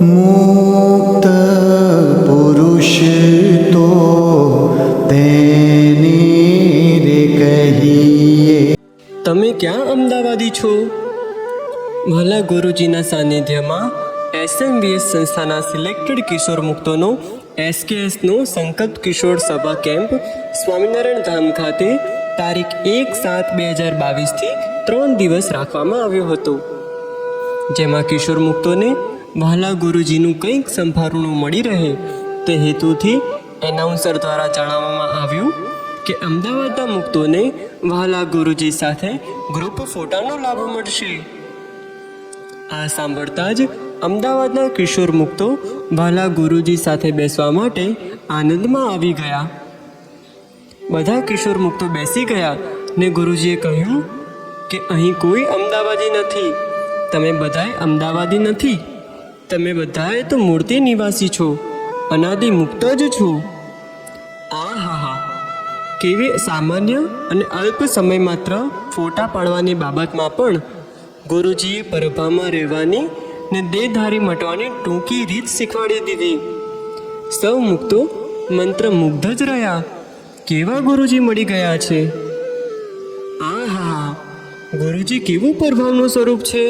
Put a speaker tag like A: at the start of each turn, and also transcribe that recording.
A: મુક્ત પુરુષ તો તેને રે કહીએ.
B: તમે ક્યાં અમદાવાદી છો? ભલા ગુરુજીના સાનિધ્યમાં SMVS સંસ્થાના સિલેક્ટેડ કિશોર મુક્તોનો SKSનો સંકલ્પ કિશોર સભા કેમ્પ સ્વામિનારાયણ ધામ ખાતે તારીખ 1/7/2022થી 3 દિવસ રાખવામાં આવ્યો હતો, જેમાં કિશોર મુક્તોને વહાલા ગુરુજીનું કંઈક સંભારણું મળી રહે તે હેતુથી એનાઉન્સર દ્વારા જણાવવામાં આવ્યું કે અમદાવાદના મુક્તોને વહાલા ગુરુજી સાથે ગ્રુપ ફોટાનો લાભ મળશે. આ સાંભળતા જ અમદાવાદના કિશોર મુક્તો વહાલા ગુરુજી સાથે બેસવા માટે આનંદમાં આવી ગયા. બધા કિશોર મુક્તો બેસી ગયા ને ગુરુજીએ કહ્યું કે અહીં કોઈ અમદાવાદી નથી, તમે બધાએ અમદાવાદી નથી, તમે બધાએ તો મૂર્તિ નિવાસી છો, અનાદિ મુક્ત જ છો. આ હા હા, કેવી સામાન્ય અને અલ્પ સમય માત્ર ફોટા પાડવાની બાબતમાં પણ ગુરુજીએ પરભામાં રહેવાની ને દેહધારી મટવાની ટૂંકી રીત શીખવાડી દીધી. સૌ મુક્તો મંત્રમુગ્ધ જ રહ્યા. કેવા ગુરુજી મળી ગયા છે! આ હા, ગુરુજી કેવું પરભાવનું સ્વરૂપ છે!